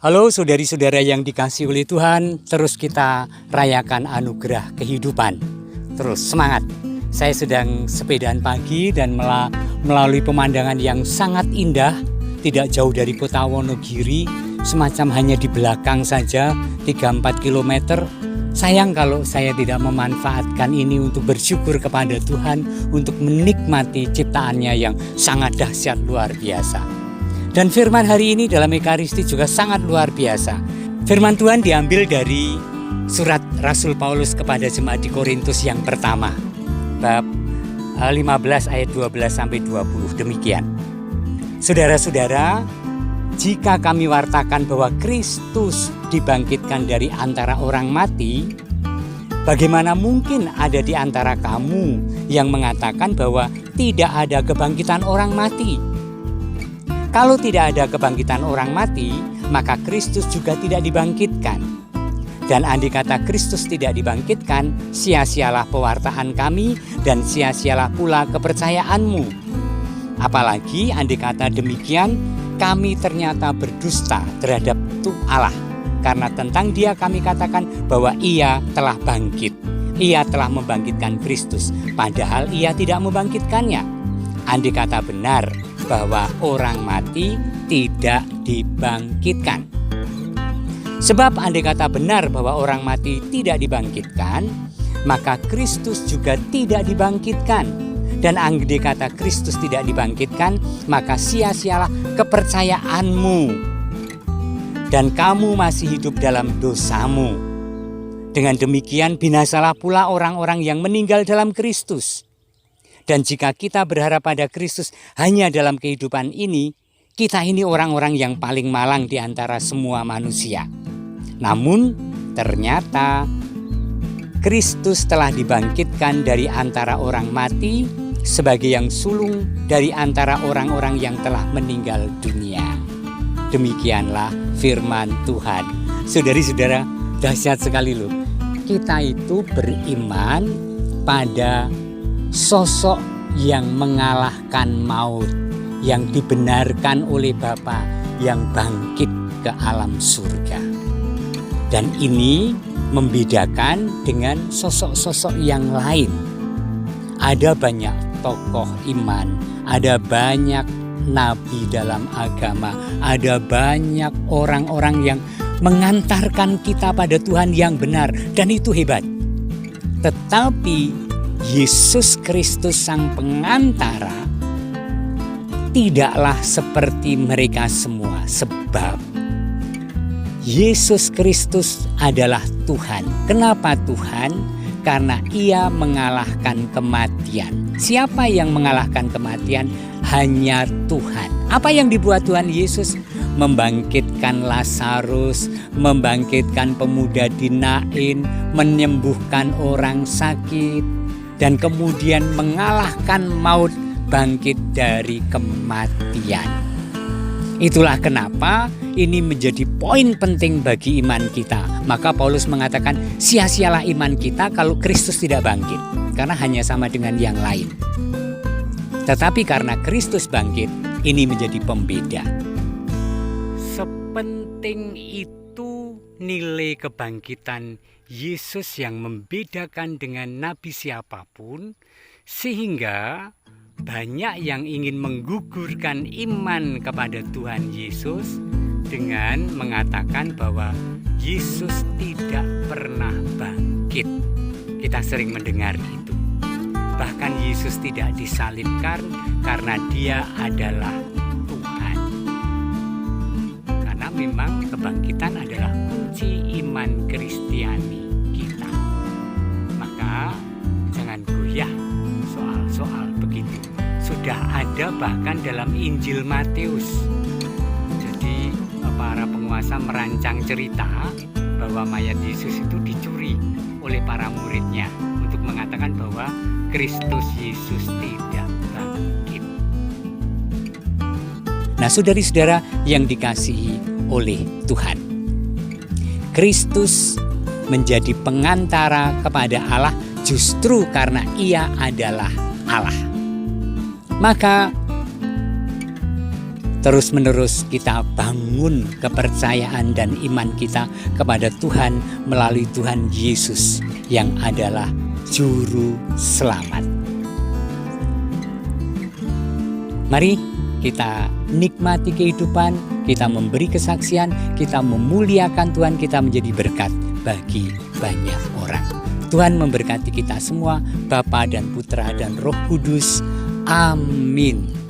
Halo saudari-saudara yang dikasihi oleh Tuhan, terus kita rayakan anugerah kehidupan. Terus semangat. Saya sedang sepedaan pagi dan melalui pemandangan yang sangat indah, tidak jauh dari kota Wonogiri, semacam hanya di belakang saja, 3-4 km. Sayang kalau saya tidak memanfaatkan ini untuk bersyukur kepada Tuhan, untuk menikmati ciptaannya yang sangat dahsyat luar biasa. Dan firman hari ini dalam Ekaristi juga sangat luar biasa. Firman Tuhan diambil dari surat Rasul Paulus kepada jemaat di Korintus yang pertama, bab 15 ayat 12-20, demikian. Saudara-saudara, jika kami wartakan bahwa Kristus dibangkitkan dari antara orang mati, bagaimana mungkin ada di antara kamu yang mengatakan bahwa tidak ada kebangkitan orang mati? Kalau tidak ada kebangkitan orang mati, maka Kristus juga tidak dibangkitkan. Dan andai kata Kristus tidak dibangkitkan, sia-sialah pewartaan kami dan sia-sialah pula kepercayaanmu. Apalagi andai kata demikian, kami ternyata berdusta terhadap Allah. Karena tentang Dia kami katakan bahwa Ia telah bangkit. Ia telah membangkitkan Kristus, padahal Ia tidak membangkitkannya. Andai kata benar bahwa orang mati tidak dibangkitkan. Sebab andai kata benar bahwa orang mati tidak dibangkitkan, maka Kristus juga tidak dibangkitkan. Dan andai kata Kristus tidak dibangkitkan, maka sia-sialah kepercayaanmu. Dan kamu masih hidup dalam dosamu. Dengan demikian binasalah pula orang-orang yang meninggal dalam Kristus. Dan jika kita berharap pada Kristus hanya dalam kehidupan ini, kita ini orang-orang yang paling malang di antara semua manusia. Namun ternyata Kristus telah dibangkitkan dari antara orang mati sebagai yang sulung dari antara orang-orang yang telah meninggal dunia. Demikianlah firman Tuhan. Saudari-saudara, dahsyat sekali loh. Kita itu beriman pada sosok yang mengalahkan maut, yang dibenarkan oleh Bapa, yang bangkit ke alam surga. Dan ini membedakan dengan sosok-sosok yang lain. Ada banyak tokoh iman, ada banyak nabi dalam agama, ada banyak orang-orang yang mengantarkan kita pada Tuhan yang benar, dan itu hebat. Tetapi Yesus Kristus sang pengantara tidaklah seperti mereka semua, sebab Yesus Kristus adalah Tuhan. Kenapa Tuhan? Karena Ia mengalahkan kematian. Siapa yang mengalahkan kematian? Hanya Tuhan. Apa yang dibuat Tuhan Yesus? Membangkitkan Lazarus, membangkitkan pemuda di Nain, menyembuhkan orang sakit, dan kemudian mengalahkan maut, bangkit dari kematian. Itulah kenapa ini menjadi poin penting bagi iman kita. Maka Paulus mengatakan sia-sialah iman kita kalau Kristus tidak bangkit. Karena hanya sama dengan yang lain. Tetapi karena Kristus bangkit, ini menjadi pembeda. Sepenting itu nilai kebangkitan Yesus yang membedakan dengan nabi siapapun, sehingga banyak yang ingin menggugurkan iman kepada Tuhan Yesus dengan mengatakan bahwa Yesus tidak pernah bangkit. Kita sering mendengar itu. Bahkan Yesus tidak disalibkan karena Dia adalah Tuhan. Karena memang kebangkitan adalah kunci iman Kristiani kita. Maka jangan goyah soal begitu. Sudah ada bahkan dalam Injil Matius. Jadi para penguasa merancang cerita bahwa mayat Yesus itu dicuri oleh para muridnya untuk mengatakan bahwa Kristus Yesus tidak bangkit. Nah, saudari-saudara yang dikasihi oleh Tuhan, Kristus menjadi pengantara kepada Allah justru karena Ia adalah Allah. Maka terus-menerus kita bangun kepercayaan dan iman kita kepada Tuhan melalui Tuhan Yesus yang adalah Juru Selamat. Mari kita nikmati kehidupan, kita memberi kesaksian, kita memuliakan Tuhan, kita menjadi berkat bagi banyak orang. Tuhan memberkati kita semua, Bapa dan Putra dan Roh Kudus. Amin.